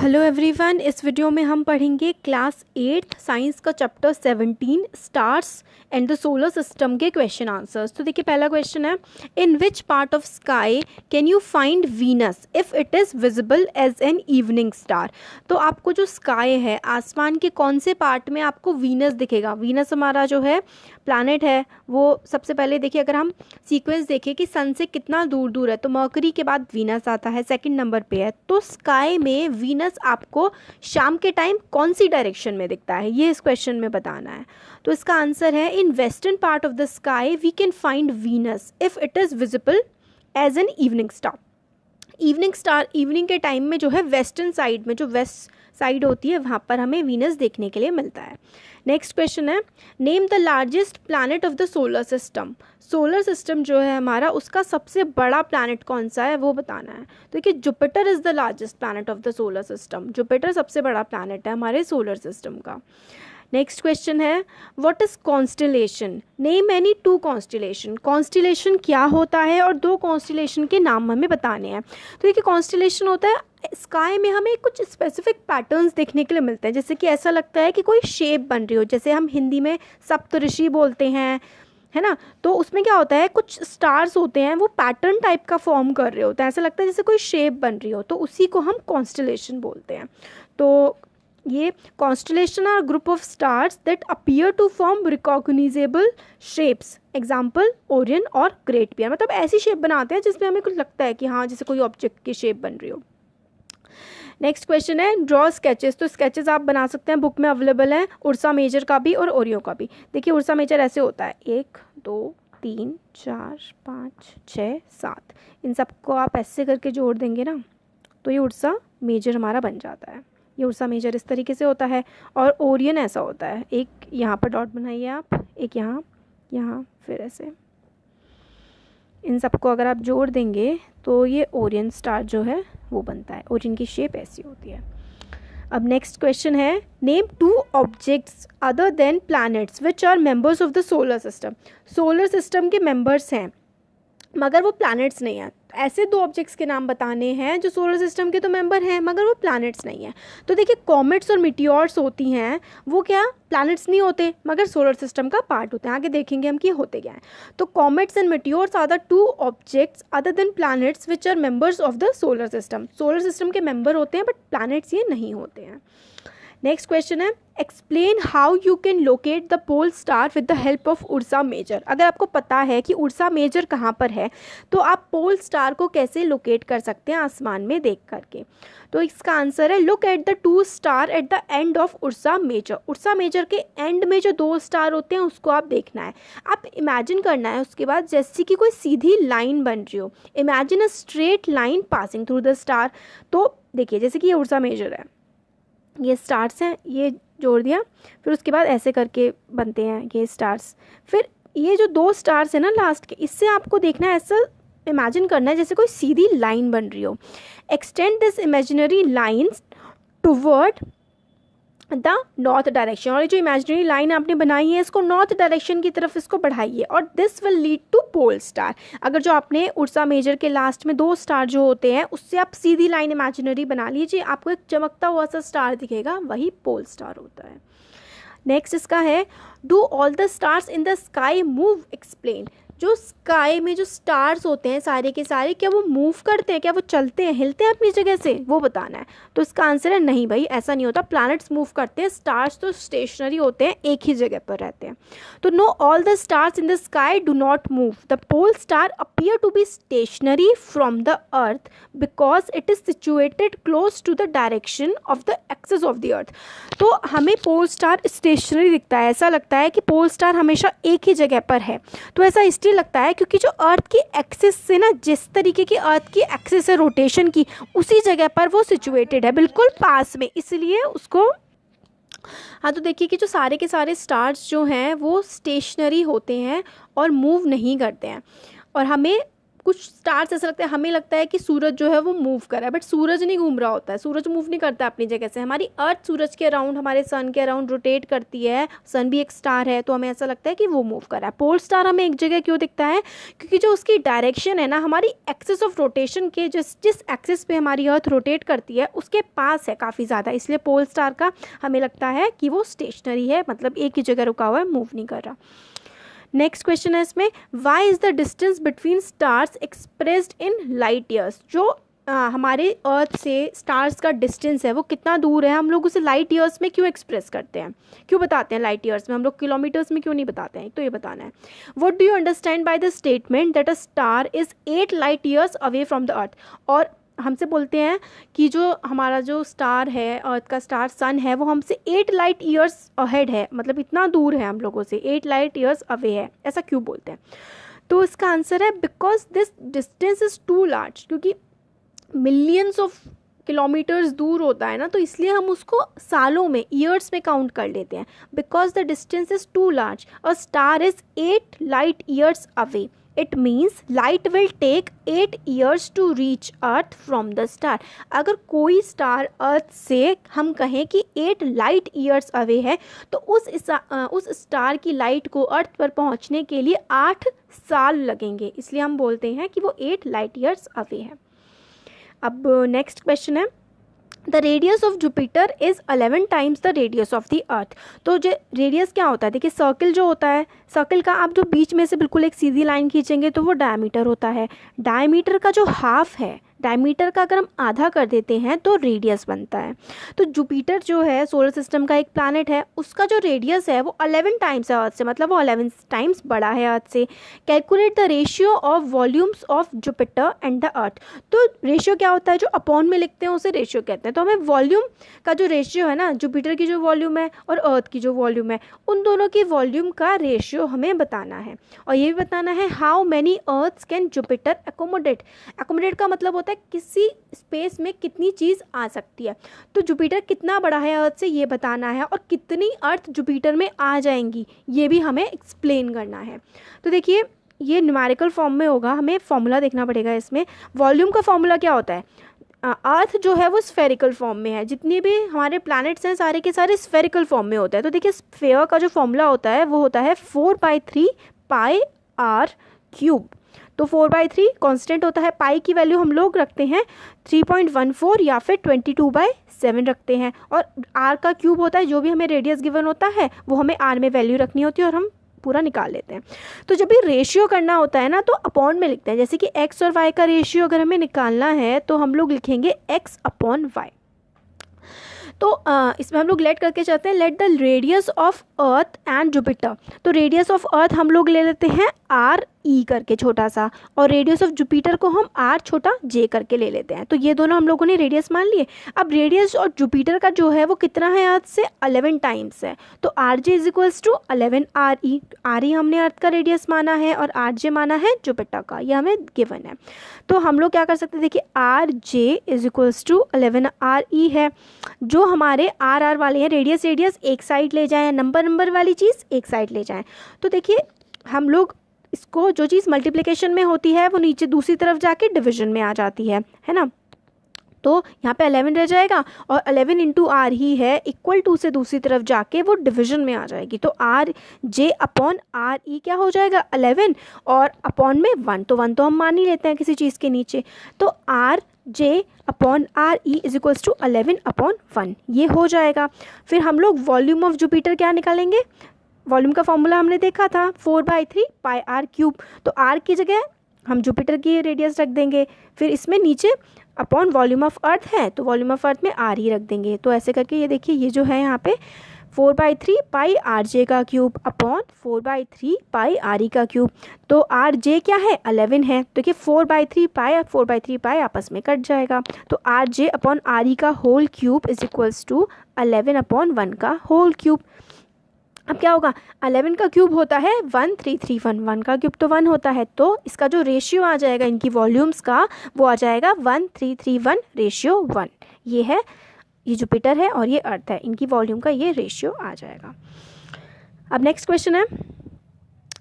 Hello everyone, इस video में हम पढ़ेंगे क्लास 8 साइंस का chapter 17 stars and the solar system के क्वेश्चन आंसर्स। तो देखिए पहला क्वेश्चन है, in which part of sky can you find Venus if it is visible as an evening star. तो आपको जो स्काई है, आसमान के कौन से पार्ट में आपको वीनस दिखेगा। वीनस हमारा जो है प्लैनेट है, वो सबसे पहले देखिए, अगर हम सीक्वेंस देखें कि सन से कितना दूर दूर है, तो मर्करी के बाद वीनस आता है, सेकंड नंबर पे है। तो स्काई में वीनस आपको शाम के टाइम कौन सी डायरेक्शन में दिखता है, ये इस क्वेश्चन में बताना है। तो इसका आंसर है, in western part of the sky we can find Venus if it is visible as an evening star. Evening star evening के टाइम में जो है वेस्टर्न साइड में, जो वेस्ट साइड होती है, वहाँ पर हमें वीनस देखने के लिए मिलता है। नेक्स्ट क्वेश्चन है, name the largest planet of the solar system. Solar system जो है हमारा, उसका सबसे बड़ा प्लैनेट कौन सा है वो बताना है। तो देखिए, Jupiter is the largest planet of the solar system. Jupiter सबसे बड़ा प्लैनेट है हमारे सोलर सिस्टम का। नेक्स्ट क्वेश्चन है, what is constellation. Name any two constellation. Constellation क्या होता है और दो कॉन्स्टिलेशन के नाम हमें बताने हैं। तो देखिए, कॉन्स्टिलेशन होता है स्काई में हमें कुछ स्पेसिफिक पैटर्न्स देखने के लिए मिलते हैं, जैसे कि ऐसा लगता है कि कोई शेप बन रही हो, जैसे हम हिंदी में सप्तऋषि बोलते हैं, है ना। तो उसमें क्या होता है, कुछ स्टार्स होते हैं वो पैटर्न टाइप का फॉर्म कर रहे होते हैं, ऐसा लगता है जैसे कोई शेप बन रही हो, तो उसी को हम कॉन्स्टिलेशन बोलते हैं। तो ये constellation are group of stars that appear to form recognisable shapes, example Orion और ग्रेट पियर। मतलब ऐसी शेप बनाते हैं जिसमें हमें कुछ लगता है कि हाँ जैसे कोई ऑब्जेक्ट की शेप बन रही हो। नेक्स्ट क्वेश्चन है, ड्रॉ स्केचेस। तो स्केचेस आप बना सकते हैं, बुक में अवेलेबल है, उर्सा मेजर का भी और ओरियो का भी। देखिए उर्सा मेजर ऐसे होता है, 1 2 3 4 5 6 7, इन सबको आप ऐसे करके जोड़ देंगे ना, तो ये उर्सा मेजर हमारा बन जाता है। ये उर्सा मेजर इस तरीके से होता है। और ओरियन ऐसा होता है, एक यहाँ पर डॉट बनाइए आप, एक यहाँ, यहाँ, फिर ऐसे, इन सबको अगर आप जोड़ देंगे तो ये ओरियन स्टार जो है वो बनता है। ओरियन की शेप ऐसी होती है। अब नेक्स्ट क्वेश्चन है, name two objects other than planets which are members of the solar system. Solar system के मेंबर्स हैं मगर वो प्लैनेट्स नहीं हैं। ऐसे दो ऑब्जेक्ट्स के नाम बताने हैं जो सोलर सिस्टम के तो मेंबर हैं मगर वो प्लैनेट्स नहीं हैं। तो देखिए, कॉमेट्स और मीटियोर्स होती हैं, वो क्या प्लैनेट्स नहीं होते मगर सोलर सिस्टम का पार्ट होते हैं। आगे देखेंगे हम कि होते क्या हैं। तो comets and meteors are the two objects other than planets which are members of the solar system. Solar system के मेंबर होते हैं बट प्लैनेट्स ये नहीं होते हैं। नेक्स्ट क्वेश्चन है, explain how you can locate the pole star with the help of Ursa Major. अगर आपको पता है कि उर्सा मेजर कहाँ पर है, तो आप पोल स्टार को कैसे लोकेट कर सकते हैं आसमान में देख करके। तो इसका आंसर है, look at the two star at the end of Ursa Major. Ursa Major के एंड में जो दो स्टार होते हैं उसको आप देखना है। आप इमेजिन करना है उसके बाद जैसे कि कोई सीधी लाइन बन रही हो। Imagine a straight line passing through the star. तो देखिए, जैसे कि ये उर्सा मेजर है, ये स्टार्स हैं, ये जोड़ दिया, फिर उसके बाद ऐसे करके बनते हैं ये स्टार्स। फिर ये जो दो स्टार्स हैं ना लास्ट के, इससे आपको देखना है, ऐसा इमेजिन करना है जैसे कोई सीधी लाइन बन रही हो। Extend this imaginary lines toward the north direction. और ये जो इमेजिनरी लाइन आपने बनाई है, इसको नॉर्थ डायरेक्शन की तरफ इसको बढ़ाइए, और this will lead to pole star. अगर जो आपने उर्सा मेजर के लास्ट में दो स्टार जो होते हैं उससे आप सीधी लाइन इमेजिनरी बना लीजिए, आपको एक चमकता हुआ सा स्टार दिखेगा, वही पोल स्टार होता है। नेक्स्ट इसका है, do all the stars in the sky move, explain. जो स्काई में जो स्टार्स होते हैं सारे के सारे, क्या वो मूव करते हैं, क्या वो चलते हैं, हिलते हैं अपनी जगह से, वो बताना है। तो इसका आंसर है, नहीं भाई ऐसा नहीं होता। प्लैनेट्स मूव करते हैं, स्टार्स तो स्टेशनरी होते हैं, एक ही जगह पर रहते हैं। तो no, all the stars in the sky do not move. The pole star appear to be stationary from the earth because it is situated close to the direction of the axis of the earth. तो हमें pole star stationery दिखता है, ऐसा लगता है कि pole star हमेशा एक ही जगह पर है। तो ऐसा इसलिए लगता है क्योंकि जो अर्थ की एक्सिस से ना, जिस तरीके की अर्थ की एक्सिस है रोटेशन की, उसी जगह पर वो सिचुएटेड है, बिल्कुल पास में, इसलिए उसको। हाँ, तो देखिए कि जो सारे के सारे स्टार्स जो हैं वो स्टेशनरी होते हैं और मूव नहीं करते हैं। और हमें कुछ स्टार्स ऐसा लगता है, हमें लगता है कि सूरज जो है वो मूव कर रहा है, बट सूरज नहीं घूम रहा होता है, सूरज मूव नहीं करता अपनी जगह से। हमारी अर्थ सूरज के अराउंड, हमारे सन के अराउंड रोटेट करती है, सन भी एक स्टार है, तो हमें ऐसा लगता है कि वो मूव कर रहा है। पोल स्टार हमें एक जगह क्यों दिखता है? क्योंकि जो उसकी डायरेक्शन है ना, हमारी एक्सिस ऑफ रोटेशन के जिस एक्सिस पे हमारी अर्थ रोटेट करती है उसके पास है काफ़ी ज़्यादा, इसलिए पोल स्टार का हमें लगता है कि वो स्टेशनरी है, मतलब एक ही जगह रुका हुआ है, मूव नहीं कर रहा। नेक्स्ट क्वेश्चन है इसमें, why is the distance between stars expressed in light years? जो हमारे अर्थ से स्टार्स का डिस्टेंस है वो कितना दूर है, हम लोग उसे लाइट ईयर्स में क्यों एक्सप्रेस करते हैं, क्यों बताते हैं लाइट ईयर्स में, हम लोग किलोमीटर्स में क्यों नहीं बताते हैं? तो ये बताना है। What do you understand by the statement that a star is 8 light years away from the अर्थ? और हमसे बोलते हैं कि जो हमारा जो स्टार है, अर्थ का स्टार सन है, वो हमसे 8 लाइट ईयर्स अहेड है, मतलब इतना दूर है हम लोगों से, 8 लाइट ईयर्स अवे है। ऐसा क्यों बोलते हैं? तो इसका आंसर है because this distance is too large, क्योंकि मिलियंस ऑफ किलोमीटर्स दूर होता है ना, तो इसलिए हम उसको सालों में, ईयर्स में काउंट कर लेते हैं। Because the distance is too large, a star is 8 light years away, it means light will take 8 years to reach earth from the star. अगर कोई स्टार अर्थ से हम कहें कि 8 लाइट ईयर्स अवे है, तो उस स्टार की लाइट को अर्थ पर पहुंचने के लिए 8 साल लगेंगे, इसलिए हम बोलते हैं कि वो 8 लाइट ईयर्स अवे है। अब नेक्स्ट क्वेश्चन है, the radius of Jupiter is 11 times the radius of the earth. तो जो रेडियस क्या होता है, देखिए सर्किल जो होता है, सर्किल का आप जो बीच में से बिल्कुल एक सीधी लाइन खींचेंगे तो वो डायमीटर होता है। डायमीटर का जो हाफ है, डायमीटर का अगर हम आधा कर देते हैं तो रेडियस बनता है। तो जुपिटर जो है सोलर सिस्टम का एक प्लैनेट है, उसका जो रेडियस है वो 11 टाइम्स है अर्थ से, मतलब वो 11 टाइम्स बड़ा है अर्थ से। Calculate the ratio of volumes of Jupiter and the earth. तो रेशियो क्या होता है, जो अपॉन में लिखते हैं उसे रेशियो कहते हैं। तो हमें वॉल्यूम का जो रेशियो है ना, जुपिटर की जो वॉल्यूम है और अर्थ की जो वॉल्यूम है, उन दोनों की वॉल्यूम का रेशियो हमें बताना है। और ये भी बताना है how many earths can Jupiter accommodate. Accommodate का मतलब होता है किसी स्पेस में कितनी चीज़ आ सकती है। तो जुपिटर कितना बड़ा है अर्थ से ये बताना है, और कितनी अर्थ जुपिटर में आ जाएंगी ये भी हमें एक्सप्लेन करना है। तो देखिए ये न्यूमेरिकल फॉर्म में होगा, हमें फॉर्मूला देखना पड़ेगा इसमें। वॉल्यूम का फॉर्मूला क्या होता है, अर्थ जो है वो स्फेरिकल फॉर्म में है, जितने भी हमारे प्लैनेट्स हैं सारे के सारे स्फेरिकल फॉर्म में होते हैं। तो देखिए स्फेयर का जो फॉर्मूला होता है वो होता है 4/3 पाई आर क्यूब। तो 4/3 कांस्टेंट होता है, पाई की वैल्यू हम लोग रखते हैं 3.14 या फिर 22/7 रखते हैं, और आर का क्यूब होता है, जो भी हमें रेडियस गिवन होता है वो हमें आर में वैल्यू रखनी होती है और हम पूरा निकाल लेते हैं। तो जब भी रेशियो करना होता है ना तो अपॉन में लिखते हैं, जैसे कि एक्स और वाई का रेशियो अगर हमें निकालना है तो हम लोग लिखेंगे एक्स अपॉन वाई। तो इसमें हम लोग लेट करके चलते हैं, let the radius of earth and Jupiter. तो रेडियस ऑफ अर्थ हम लोग ले लेते हैं आर ई करके छोटा सा, और रेडियस ऑफ जुपिटर को हम आर छोटा जे करके ले लेते हैं। तो ये दोनों हम लोगों ने रेडियस मान लिए। अब रेडियस और जुपिटर का जो है वो कितना है अर्थ से, 11 टाइम्स है। तो R J is equals to 11 R E. R E हमने अर्थ का रेडियस माना है और आर जे माना है जुपिटर का, ये हमें गिवन है। तो हम लोग क्या कर सकते हैं, देखिए R J is equals to 11 R E है। जो हमारे आर आर वाले हैं, रेडियस रेडियस एक साइड ले जाएं, नंबर वाली चीज़ एक साइड ले जाएं। तो देखिए हम लोग इसको, जो चीज़ मल्टीप्लिकेशन में होती है वो नीचे दूसरी तरफ जाके डिवीजन में आ जाती है ना। तो यहाँ पे 11 रह जाएगा, और 11 इंटू आर ही है इक्वल टू से दूसरी तरफ जाके वो डिवीजन में आ जाएगी। तो आर जे अपॉन आर ई क्या हो जाएगा, 11, और अपॉन में 1, तो 1 तो हम मान ही लेते हैं किसी चीज़ के नीचे। तो R J upon R E is equals to 11 upon 1, ये हो जाएगा। फिर हम लोग वॉल्यूम ऑफ जुपिटर क्या निकालेंगे, वॉल्यूम का फॉर्मूला हमने देखा था 4/3 पाई आर क्यूब। तो आर की जगह हम जुपिटर की रेडियस रख देंगे, फिर इसमें नीचे अपॉन वॉल्यूम ऑफ अर्थ है तो वॉल्यूम ऑफ अर्थ में आर ही रख देंगे। तो ऐसे करके ये देखिए ये जो है यहाँ पे 4/3 पाई आर जे का cube upon 4/3 pi are E का क्यूब। तो आर जे क्या है, 11 है। तो देखिए 4/3 पाई और 4/3 पाई आपस में कट जाएगा। तो R J upon R E का whole cube is equals to 11 upon 1 का होल क्यूब। अब क्या होगा, 11 का क्यूब होता है 1331, 1 का क्यूब तो 1 होता है, तो इसका जो रेशियो आ जाएगा इनकी वॉल्यूम्स का वो आ जाएगा 1331 रेशियो 1। ये है, ये जुपिटर है और ये अर्थ है, इनकी वॉल्यूम का ये रेशियो आ जाएगा। अब नेक्स्ट क्वेश्चन है,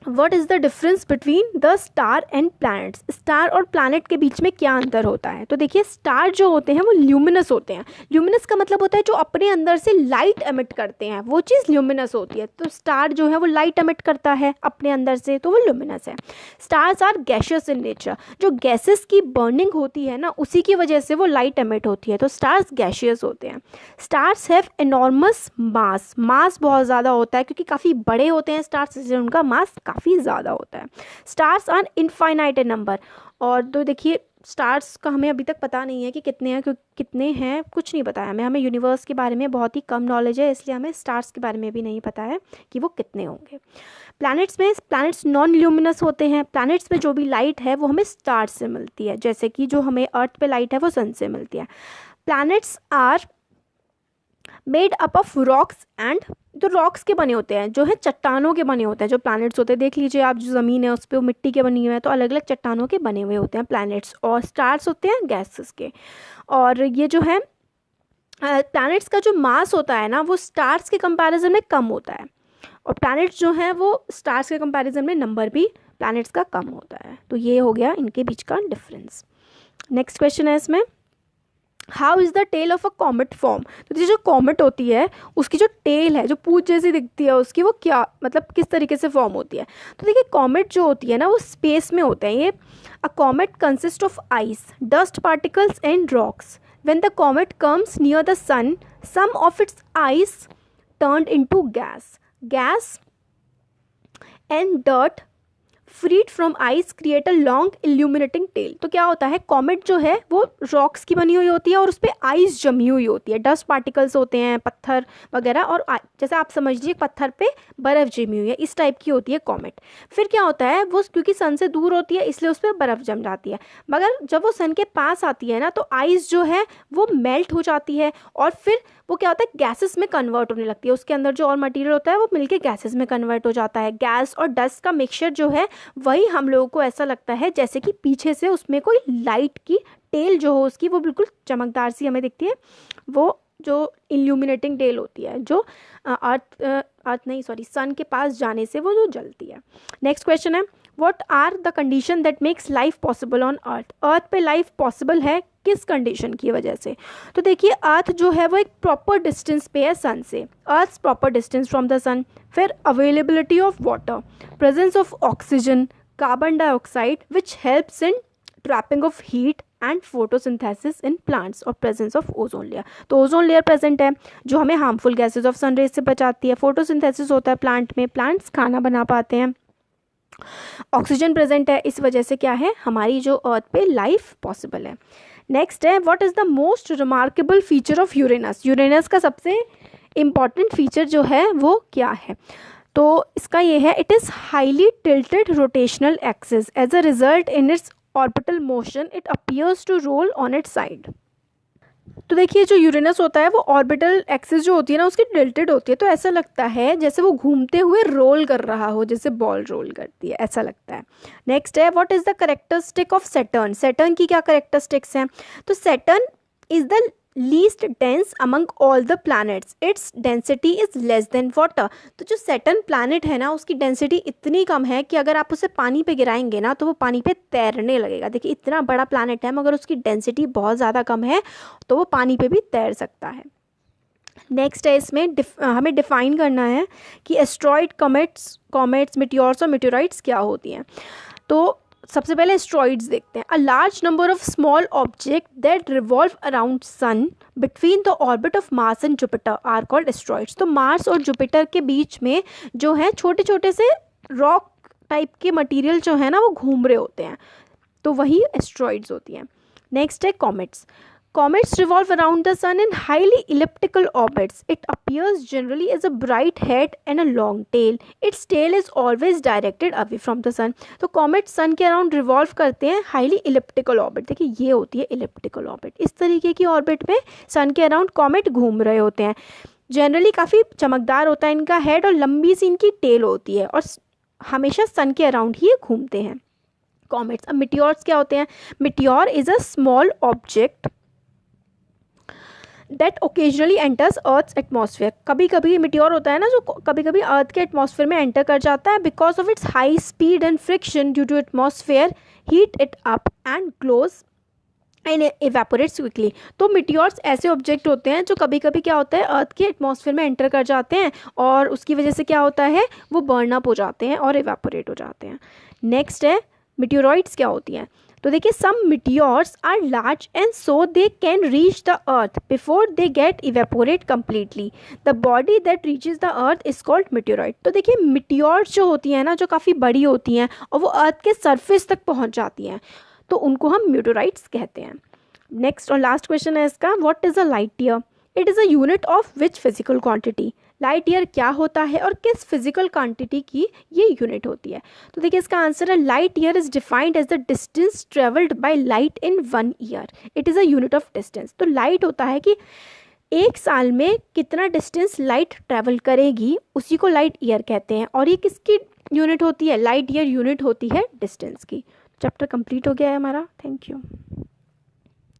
what is the difference between the star and planets, star और प्लैनेट के बीच में क्या अंतर होता है। तो देखिए स्टार जो होते हैं वो ल्यूमिनस होते हैं, ल्यूमिनस का मतलब होता है जो अपने अंदर से लाइट एमिट करते हैं, वो चीज़ ल्यूमिनस होती है। तो स्टार जो है वो लाइट एमिट करता है अपने अंदर से, तो वो ल्यूमिनस है। Stars are gaseous in nature, जो गैसेस की बर्निंग होती है ना उसी की वजह से वो लाइट एमिट होती है, तो स्टार्स गैशियस होते हैं। स्टार्स हैव एनॉर्मस मास, मास बहुत ज़्यादा होता है क्योंकि काफ़ी बड़े होते हैं स्टार्स, इसलिए उनका मास काफ़ी ज़्यादा होता है। Stars are infinite in number, और तो देखिए स्टार्स का हमें अभी तक पता नहीं है कि कितने हैं, क्योंकि कितने हैं कुछ नहीं पता है हमें यूनिवर्स के बारे में बहुत ही कम नॉलेज है, इसलिए हमें स्टार्स के बारे में भी नहीं पता है कि वो कितने होंगे। प्लैनेट्स में, प्लैनेट्स नॉन ल्यूमिनस होते हैं, प्लैनेट्स में जो भी लाइट है वो हमें स्टार्स से मिलती है, जैसे कि जो हमें अर्थ पे लाइट है वो सन से मिलती है। Planets are made up of rocks and, जो रॉक्स के बने होते हैं, जो है चट्टानों के बने होते हैं जो प्लैनेट्स होते हैं। देख लीजिए आप, जो ज़मीन है उस पर वो मिट्टी के बनी हुई है, तो अलग अलग चट्टानों के बने हुए होते हैं प्लैनेट्स। और स्टार्स होते हैं गैसेस के। और ये जो है प्लैनेट्स का जो मास होता है ना वो स्टार्स के कंपैरिजन में कम होता है, और प्लैनेट्स जो हैं वो स्टार्स के कंपैरिजन में नंबर भी प्लैनेट्स का कम होता है। तो ये हो गया इनके बीच का डिफरेंस। नेक्स्ट क्वेश्चन है इसमें, how is the tail of a comet form. तो ये जो कॉमेट होती है उसकी जो टेल है, जो पूंछ जैसी दिखती है उसकी, वो क्या मतलब किस तरीके से फॉर्म होती है। तो देखिए कॉमेट जो होती है ना वो स्पेस में होते हैं। ये a comet consist of ice, dust particles and rocks. When the comet comes near the sun, some of its ice turned into gas, gas and dirt freed from ice create a long illuminating tail. तो क्या होता है, comet जो है वो rocks की बनी हुई होती है और उस पर आइस जमी हुई होती है, डस्ट पार्टिकल्स होते हैं, पत्थर वगैरह, और जैसे आप समझ लीजिए पत्थर पे बर्फ़ जमी हुई है, इस टाइप की होती है कॉमेट। फिर क्या होता है, वो क्योंकि सन से दूर होती है इसलिए उस पर बर्फ़ जम जाती है, मगर जब वो सन के पास आती है ना तो आइस जो है वो मेल्ट हो जाती है, और फिर वो क्या होता है गैसेस में कन्वर्ट होने लगती है। उसके अंदर जो और मटेरियल होता है वो मिलके गैसेस में कन्वर्ट हो जाता है। गैस और डस्ट का मिक्सचर जो है वही हम लोगों को ऐसा लगता है जैसे कि पीछे से उसमें कोई लाइट की टेल जो हो उसकी वो बिल्कुल चमकदार सी हमें दिखती है, वो जो इल्यूमिनेटिंग टेल होती है, जो सन के पास जाने से वो जो जलती है। नेक्स्ट क्वेश्चन है, what are the condition that makes life possible on earth. Earth पे लाइफ पॉसिबल है किस कंडीशन की वजह से। तो देखिए अर्थ जो है वो एक प्रॉपर डिस्टेंस पे है सन से, earth proper distance from the sun. फिर availability of water, presence of oxygen, carbon dioxide which helps in trapping of heat and photosynthesis in plants, और प्रेजेंस ऑफ ओजोन लेयर। तो ozone layer present है जो हमें harmful gases of sun rays से बचाती है। Photosynthesis होता है प्लांट में, प्लांट्स खाना बना पाते हैं। ऑक्सीजन प्रेजेंट है, इस वजह से क्या है हमारी जो अर्थ पे लाइफ पॉसिबल है। नेक्स्ट है, what is the most remarkable feature of Uranus. Uranus का सबसे इम्पॉर्टेंट फीचर जो है वो क्या है। तो इसका ये है, it is highly tilted rotational axis, as a result in its orbital motion it appears to roll on its side. तो देखिए जो यूरेनस होता है वो ऑर्बिटल एक्सिस जो होती है ना उसकी टिल्टेड होती है, तो ऐसा लगता है जैसे वो घूमते हुए रोल कर रहा हो, जैसे बॉल रोल करती है, ऐसा लगता है। नेक्स्ट है, what is the characteristic of Saturn. Saturn की क्या करेक्टरिस्टिक्स हैं। तो Saturn is the least dense among all the planets, its density is less than water. तो जो सैटर्न प्लैनेट है ना उसकी डेंसिटी इतनी कम है कि अगर आप उसे पानी पे गिराएंगे ना तो वो पानी पे तैरने लगेगा। देखिए इतना बड़ा प्लैनेट है मगर उसकी डेंसिटी बहुत ज़्यादा कम है, तो वो पानी पे भी तैर सकता है। नेक्स्ट है, इसमें हमें डिफ़ाइन करना है कि एस्ट्रॉइड, कॉमेट्स, मिटियोर्स और मिटियोराइट्स क्या होती हैं। तो सबसे पहले एस्ट्रॉइड्स देखते हैं। A large number of small object that revolve around sun between the orbit of Mars and Jupiter are called asteroids. तो मार्स और जुपिटर के बीच में जो है छोटे छोटे से रॉक टाइप के मटेरियल जो है ना वो घूम रहे होते हैं, तो वही एस्ट्रॉइड्स होती हैं। नेक्स्ट है comets. Comets revolve around the sun in highly elliptical orbits. It appears generally as a bright head and a long tail. Its tail is always directed away from the sun. तो comet सन के around revolve करते हैं highly elliptical orbit. देखिए ये होती है elliptical orbit, इस तरीके की ऑर्बिट में सन के अराउंड कॉमेट घूम रहे होते हैं। जनरली काफ़ी चमकदार होता है इनका हेड और लंबी सी इनकी टेल होती है, और हमेशा सन के अराउंड ही ये घूमते हैं कॉमेट्स। अब मिटियोर्स क्या होते हैं। Meteor is a small object that occasionally enters earth atmosphere. कभी कभी मिट्योर होता है ना जो कभी कभी अर्थ के एटमॉस्फेयर में एंटर कर जाता है, because of its high speed and friction due to atmosphere heat it up and glows and evaporates quickly. तो मिट्योर्स ऐसे ऑब्जेक्ट होते हैं जो कभी कभी क्या होता है अर्थ के एटमॉस्फेयर में एंटर कर जाते हैं और उसकी वजह से क्या होता है वो बर्न अप हो जाते हैं और इवेपोरेट हो जाते हैं। नेक्स्ट है मिट्योरॉइड्स क्या होती हैं। तो देखिए some meteors are large and so they can reach the earth before they get evaporate completely. The body that reaches the earth is called meteoroid. तो देखिए मिट्योर्स जो होती हैं ना जो काफ़ी बड़ी होती हैं और वो अर्थ के सरफेस तक पहुंच जाती हैं, तो उनको हम मेटेओराइट्स कहते हैं। नेक्स्ट और लास्ट क्वेश्चन है इसका, what is a light year? It is a unit of which physical quantity? Light year क्या होता है और किस फिजिकल क्वांटिटी की ये यूनिट होती है? तो देखिए इसका आंसर है light year is defined as the distance travelled by light in 1 year. It is a unit of distance. तो लाइट होता है कि एक साल में कितना डिस्टेंस लाइट ट्रैवल करेगी, उसी को लाइट ईयर कहते हैं। और ये किसकी यूनिट होती है? लाइट ईयर यूनिट होती है डिस्टेंस की। चैप्टर कंप्लीट हो गया है हमारा। Thank you.